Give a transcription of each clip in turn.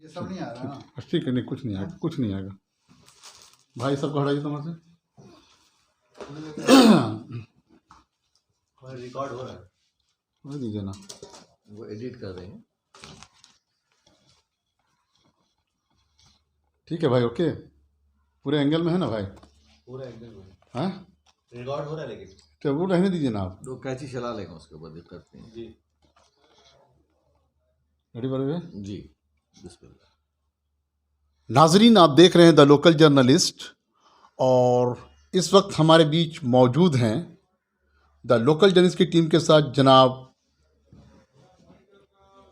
یہ سب نہیں آ رہا نا. ٹھیک ہے، نہیں کچھ نہیں آئے گا، کچھ نہیں آئے گا. بھائی سب کو ہٹائیے تمہارے سے. ریکارڈ ہو رہا ہے. ہو دیجیے نا. وہ ایڈٹ کر رہے ہیں. ٹھیک ہے بھائی، اوکے. پورے اینگل میں ہے نا بھائی؟ پورا ایک دم ہاں ریکارڈ ہو رہا ہے لیکن. تو وہ رہنے دیجیے نا آپ. لوگ کیچی چلا لیں گے اس کے اوپر دقت نہیں. جی ریڈی بھائی؟ جی بسم اللہ. ناظرین، آپ دیکھ رہے ہیں دا لوکل جرنلسٹ، اور اس وقت ہمارے بیچ موجود ہیں دا لوکل جرنلسٹ کی ٹیم کے ساتھ جناب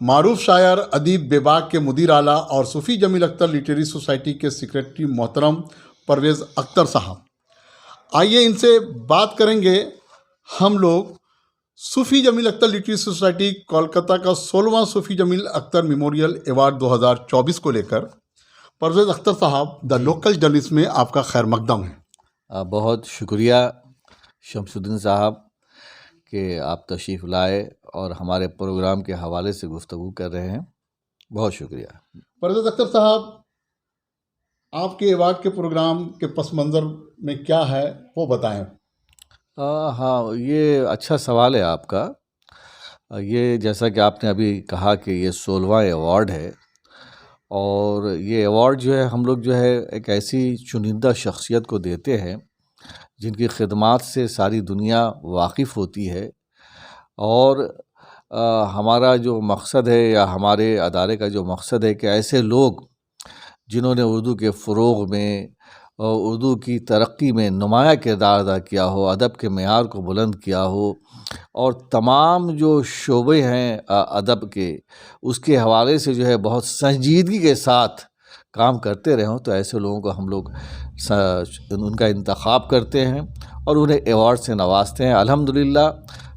معروف شاعر ادیب بے باک کے مدیر اعلیٰ اور صوفی جمیل اختر لٹریری سوسائٹی کے سیکریٹری محترم پرویز اختر صاحب. آئیے ان سے بات کریں گے ہم لوگ صوفی جمیل اختر لٹریری سوسائٹی کولکتہ کا 16واں صوفی جمیل اختر میموریل ایوارڈ 2024 کو لے کر. پرویز اختر صاحب، دا لوکل جرنلسٹ میں آپ کا خیر مقدم ہے. بہت شکریہ شمس الدین صاحب کہ آپ تشریف لائے اور ہمارے پروگرام کے حوالے سے گفتگو کر رہے ہیں. بہت شکریہ. پرویز اختر صاحب، آپ کے ایوارڈ کے پروگرام کے پس منظر میں کیا ہے وہ بتائیں. ہاں، یہ اچھا سوال ہے آپ کا. یہ جیسا کہ آپ نے ابھی کہا کہ یہ 16واں ایوارڈ ہے، اور یہ ایوارڈ جو ہے ہم لوگ جو ہے ایک ایسی چنندہ شخصیت کو دیتے ہیں جن کی خدمات سے ساری دنیا واقف ہوتی ہے. اور ہمارا جو مقصد ہے یا ہمارے ادارے کا جو مقصد ہے کہ ایسے لوگ جنہوں نے اردو کے فروغ میں اور اردو کی ترقی میں نمایاں کردار ادا کیا ہو، ادب کے معیار کو بلند کیا ہو، اور تمام جو شعبے ہیں ادب کے، اس کے حوالے سے جو ہے بہت سنجیدگی کے ساتھ کام کرتے رہے ہوں، تو ایسے لوگوں کو ہم لوگ ان کا انتخاب کرتے ہیں اور انہیں ایوارڈ سے نوازتے ہیں. الحمدللہ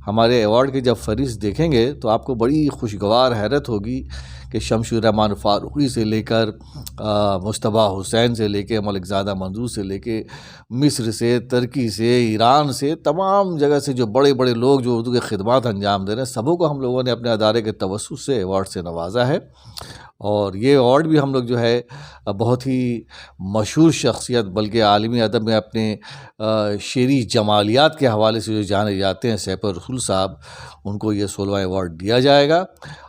ہمارے ایوارڈ کے جب فہرست دیکھیں گے تو آپ کو بڑی خوشگوار حیرت ہوگی کہ شمشیر الرحمن فاروقی سے لے کر مصطفیٰ حسین سے لے کے ملک زادہ منظور سے لے کے مصر سے، ترکی سے، ایران سے، تمام جگہ سے جو بڑے بڑے لوگ جو اردو کے خدمات انجام دے رہے ہیں، سبوں کو ہم لوگوں نے اپنے ادارے کے توسط سے ایوارڈ سے نوازا ہے. اور یہ ایوارڈ بھی ہم لوگ جو ہے بہت ہی مشہور شخصیت، بلکہ عالمی ادب میں اپنے شعری جمالیات کے حوالے سے جو جانے جاتے ہیں، سیف الرسول صاحب، ان کو یہ 16واں ایوارڈ دیا جائے گا.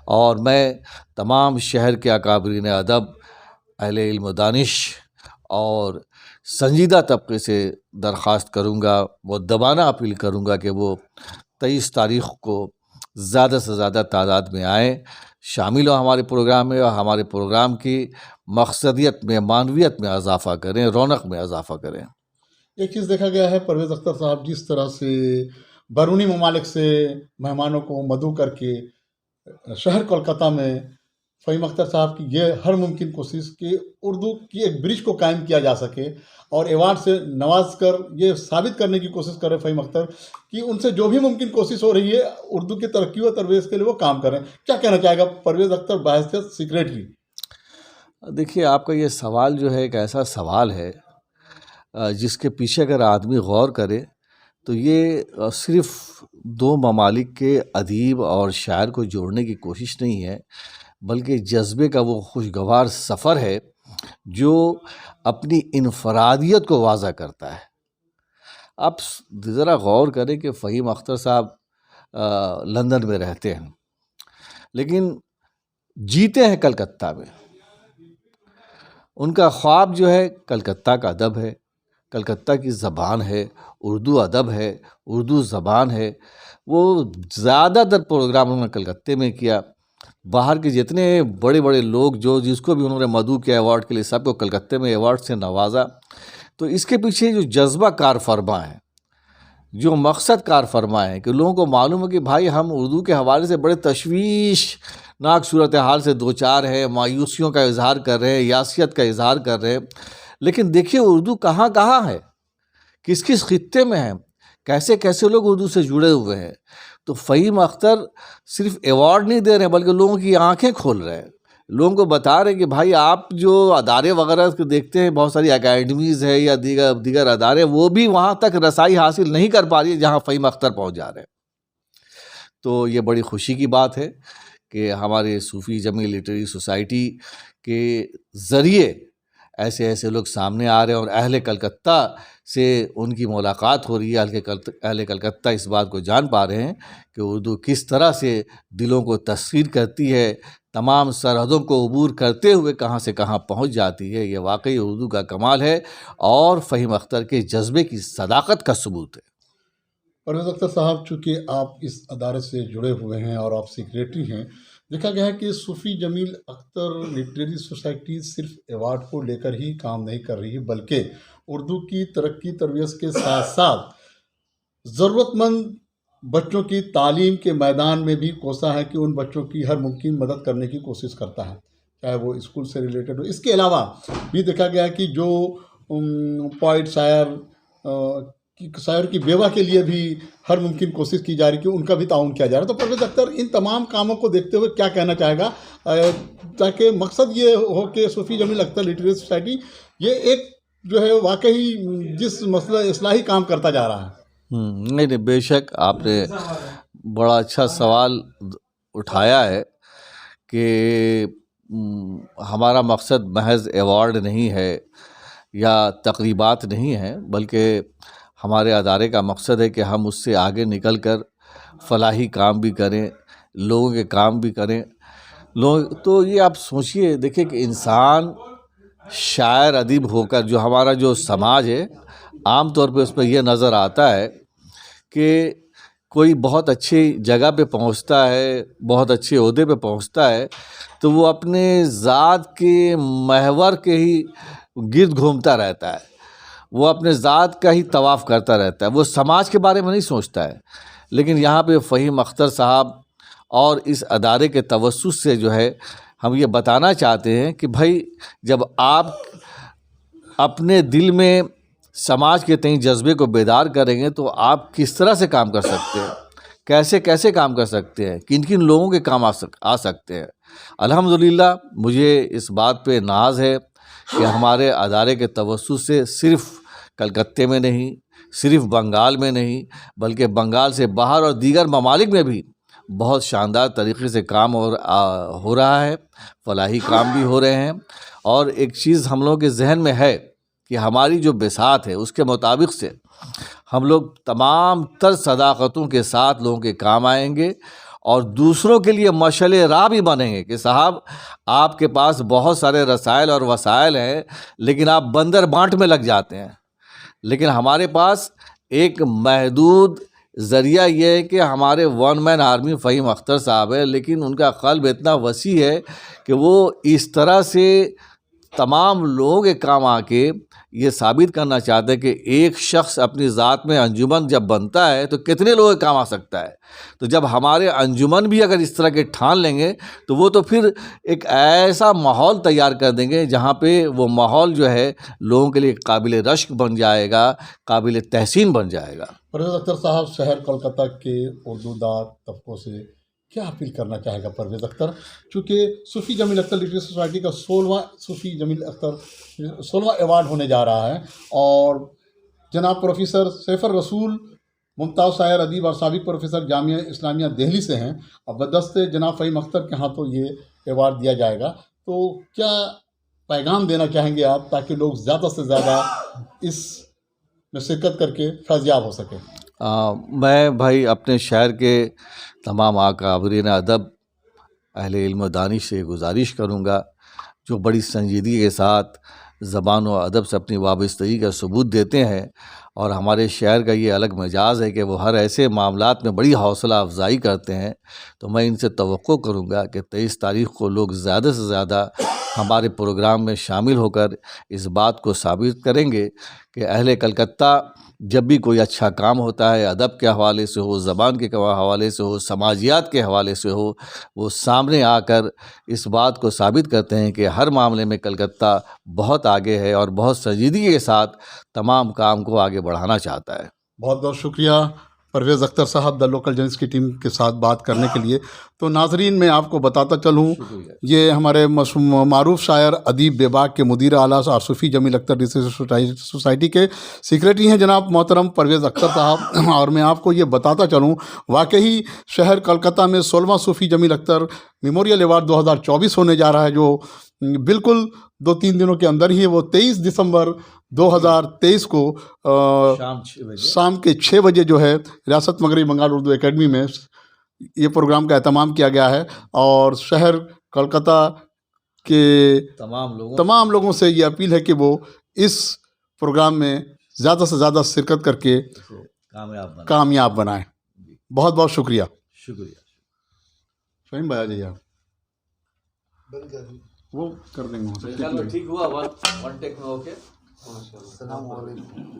اور میں تمام شہر کے اکابرین ادب، اہل علم و دانش اور سنجیدہ طبقے سے درخواست کروں گا، مؤدبانہ اپیل کروں گا کہ وہ 23 تاریخ کو زیادہ سے زیادہ تعداد میں آئیں، شامل ہوں ہمارے پروگرام میں، اور ہمارے پروگرام کی مقصدیت میں، معنویت میں اضافہ کریں، رونق میں اضافہ کریں. ایک چیز دیکھا گیا ہے پرویز اختر صاحب، جس طرح سے بیرونی ممالک سے مہمانوں کو مدعو کر کے شہر کولکتہ میں فہیم اختر صاحب کی یہ ہر ممکن کوشش کہ اردو کی ایک برج کو قائم کیا جا سکے، اور ایوارڈ سے نواز کر یہ ثابت کرنے کی کوشش کر رہے فہیم اختر کہ ان سے جو بھی ممکن کوشش ہو رہی ہے اردو کی ترقی و ترویج کے لیے وہ کام کر رہے ہیں. کیا کہنا چاہے گا پرویز اختر بحیثیت سیکریٹری؟ دیکھیے، آپ کا یہ سوال جو ہے ایک ایسا سوال ہے جس کے پیچھے اگر آدمی غور کرے تو یہ صرف دو ممالک کے ادیب اور شاعر کو جوڑنے کی کوشش نہیں ہے، بلکہ جذبے کا وہ خوشگوار سفر ہے جو اپنی انفرادیت کو واضح کرتا ہے. آپ ذرا غور کریں کہ فہیم اختر صاحب لندن میں رہتے ہیں، لیکن جیتے ہیں کلکتہ میں. ان کا خواب جو ہے کلکتہ کا ادب ہے، کلکتہ کی زبان ہے، اردو ادب ہے، اردو زبان ہے. وہ زیادہ تر پروگرام انہوں نے کلکتے میں کیا. باہر کے جتنے بڑے بڑے لوگ جو جس کو بھی انہوں نے مدعو کیا ایوارڈ کے لیے، سب کو کلکتے میں ایوارڈ سے نوازا. تو اس کے پیچھے جو جذبہ کار فرما ہے، جو مقصد کار فرما ہے کہ لوگوں کو معلوم ہے کہ بھائی ہم اردو کے حوالے سے بڑے تشویش ناک صورتحال سے دوچار ہیں، مایوسیوں کا اظہار کر رہے ہیں، یاسیت کا اظہار کر رہے ہیں، لیکن دیکھیے اردو کہاں کہاں ہے، کس کس خطے میں ہے، کیسے کیسے لوگ اردو سے جڑے ہوئے ہیں. تو فہیم اختر صرف ایوارڈ نہیں دے رہے ہیں بلکہ لوگوں کی آنکھیں کھول رہے ہیں، لوگوں کو بتا رہے ہیں کہ بھائی آپ جو ادارے وغیرہ دیکھتے ہیں، بہت ساری اکیڈمیز ہے یا دیگر ادارے، وہ بھی وہاں تک رسائی حاصل نہیں کر پا رہی ہے جہاں فہیم اختر پہنچ جا رہے ہیں. تو یہ بڑی خوشی کی بات ہے کہ ہمارے صوفی جمیل لٹریری سوسائٹی کے ذریعے ایسے ایسے لوگ سامنے آ رہے ہیں اور اہل کلکتہ سے ان کی ملاقات ہو رہی ہے. اہل کلکتہ اس بات کو جان پا رہے ہیں کہ اردو کس طرح سے دلوں کو تسخیر کرتی ہے، تمام سرحدوں کو عبور کرتے ہوئے کہاں سے کہاں پہنچ جاتی ہے. یہ واقعی اردو کا کمال ہے اور فہیم اختر کے جذبے کی صداقت کا ثبوت ہے. پرویز اختر صاحب، چونکہ آپ اس ادارے سے جڑے ہوئے ہیں اور آپ سیکریٹری ہیں، دیکھا گیا ہے کہ صوفی جمیل اختر لٹریری سوسائٹی صرف ایوارڈ کو لے کر ہی کام نہیں کر رہی، بلکہ اردو کی ترقی ترویج کے ساتھ ساتھ ضرورت مند بچوں کی تعلیم کے میدان میں بھی کوشاں ہے کہ ان بچوں کی ہر ممکن مدد کرنے کی کوشش کرتا ہے، چاہے وہ اسکول سے ریلیٹڈ ہو. اس کے علاوہ بھی دیکھا گیا ہے کہ جو پوائٹ شاعر کی بیوہ کے لیے بھی ہر ممکن کوشش کی جا رہی کہ ان کا بھی تعاون کیا جا رہا ہے. تو پرویز اختر ان تمام کاموں کو دیکھتے ہوئے کیا کہنا چاہے گا، تاکہ مقصد یہ ہو کہ صوفی جمیل اختر لٹریری سوسائٹی یہ ایک جو ہے واقعی جس مسئلہ اصلاحی کام کرتا جا رہا ہے؟ نہیں، بے شک آپ نے بڑا اچھا سوال اٹھایا ہے کہ ہمارا مقصد محض ایوارڈ نہیں ہے یا تقریبات نہیں ہیں، بلکہ ہمارے ادارے کا مقصد ہے کہ ہم اس سے آگے نکل کر فلاحی کام بھی کریں، لوگوں کے کام بھی کریں. تو یہ آپ سوچئے، دیکھیں کہ انسان شاعر ادیب ہو کر، جو ہمارا جو سماج ہے عام طور پہ اس پہ یہ نظر آتا ہے کہ کوئی بہت اچھی جگہ پہ پہنچتا ہے، بہت اچھے عہدے پہ پہنچتا ہے تو وہ اپنے ذات کے محور کے ہی گرد گھومتا رہتا ہے، وہ اپنے ذات کا ہی طواف کرتا رہتا ہے، وہ سماج کے بارے میں نہیں سوچتا ہے. لیکن یہاں پہ فہیم اختر صاحب اور اس ادارے کے توسط سے جو ہے ہم یہ بتانا چاہتے ہیں کہ بھائی، جب آپ اپنے دل میں سماج کے تئیں جذبے کو بیدار کریں گے تو آپ کس طرح سے کام کر سکتے ہیں، کیسے کام کر سکتے ہیں، کن کن لوگوں کے کام آ سکتے ہیں. الحمدللہ مجھے اس بات پہ ناز ہے کہ ہمارے ادارے کے توسط سے صرف کلکتے میں نہیں، صرف بنگال میں نہیں، بلکہ بنگال سے باہر اور دیگر ممالک میں بھی بہت شاندار طریقے سے کام ہو رہا ہے، فلاحی کام بھی ہو رہے ہیں. اور ایک چیز ہم لوگوں کے ذہن میں ہے کہ ہماری جو بساط ہے اس کے مطابق سے ہم لوگ تمام تر صداقتوں کے ساتھ لوگوں کے کام آئیں گے اور دوسروں کے لیے مشعل راہ بھی بنیں گے کہ صاحب آپ کے پاس بہت سارے رسائل اور وسائل ہیں لیکن آپ بندر بانٹ میں لگ جاتے ہیں. لیکن ہمارے پاس ایک محدود ذریعہ یہ ہے کہ ہمارے one man army Fahim Akhtar صاحب ہے، لیکن ان کا قلب اتنا وسیع ہے کہ وہ اس طرح سے تمام لوگوں کے کام آ کے یہ ثابت کرنا چاہتے ہیں کہ ایک شخص اپنی ذات میں انجمن جب بنتا ہے تو کتنے لوگوں کے کام آ سکتا ہے. تو جب ہمارے انجمن بھی اگر اس طرح کے ٹھان لیں گے تو وہ تو پھر ایک ایسا ماحول تیار کر دیں گے جہاں پہ وہ ماحول جو ہے لوگوں کے لیے قابل رشک بن جائے گا، قابل تحسین بن جائے گا. پرویز اختر صاحب، شہر کولکاتہ کے اردو داں طبقوں سے کیا اپیل کرنا چاہے گا پرویز اختر، چونکہ صوفی جمیل اختر لٹریری سوسائٹی کا 16واں صوفی جمیل اختر 16واں ایوارڈ ہونے جا رہا ہے اور جناب پروفیسر سیف الرسول ممتاز شاعر ادیب اور سابق پروفیسر جامعہ اسلامیہ دہلی سے ہیں، اب بدست جناب فہیم اختر کے ہاتھوں یہ ایوارڈ دیا جائے گا. تو کیا پیغام دینا چاہیں گے آپ تاکہ لوگ زیادہ سے زیادہ اس میں شرکت کر کے فیضیاب ہو سکے؟ میں بھائی اپنے شہر کے تمام اکابرین ادب، اہل علم و دانش سے گزارش کروں گا جو بڑی سنجیدگی کے ساتھ زبان و ادب سے اپنی وابستگی کا ثبوت دیتے ہیں، اور ہمارے شہر کا یہ الگ مزاج ہے کہ وہ ہر ایسے معاملات میں بڑی حوصلہ افزائی کرتے ہیں. تو میں ان سے توقع کروں گا کہ 23 تاریخ کو لوگ زیادہ سے زیادہ ہمارے پروگرام میں شامل ہو کر اس بات کو ثابت کریں گے کہ اہل کلکتہ جب بھی کوئی اچھا کام ہوتا ہے، ادب کے حوالے سے ہو، زبان کے حوالے سے ہو، سماجیات کے حوالے سے ہو، وہ سامنے آ کر اس بات کو ثابت کرتے ہیں کہ ہر معاملے میں کلکتہ بہت آگے ہے اور بہت سنجیدگی کے ساتھ تمام کام کو آگے بڑھانا چاہتا ہے. بہت بہت شکریہ پرویز اختر صاحب، دا لوکل جرنلسٹ کی ٹیم کے ساتھ بات کرنے کے لیے. تو ناظرین میں آپ کو بتاتا چلوں، شکریہ۔ یہ ہمارے معروف شاعر ادیب بے باک کے مدیر اعلیٰ اور صوفی جمیل اختر ریسرچ سوسائٹی کے سیکریٹری ہیں جناب محترم پرویز اختر صاحب، اور میں آپ کو یہ بتاتا چلوں واقعی شہر کلکتہ میں 16واں صوفی جمیل اختر میموریل ایوارڈ 2024 ہونے جا رہا ہے، جو بالکل 2-3 دنوں کے اندر ہی ہے۔ وہ 23 دسمبر 2023 کو شام 6 بجے شام کے 6 بجے جو ہے ریاست مغربی بنگال اردو اکیڈمی میں یہ پروگرام کا اہتمام کیا گیا ہے، اور شہر کلکتہ کے تمام لوگوں سے یہ اپیل ہے کہ وہ اس پروگرام میں زیادہ سے زیادہ شرکت کر کے کامیاب بنائیں۔ بہت بہت شکریہ۔ فہیم بھائی آ جائیے، آپ وہ کر دیں گے ٹھیک ہوا 1 ٹیک میں۔ اوکے، السلام علیکم۔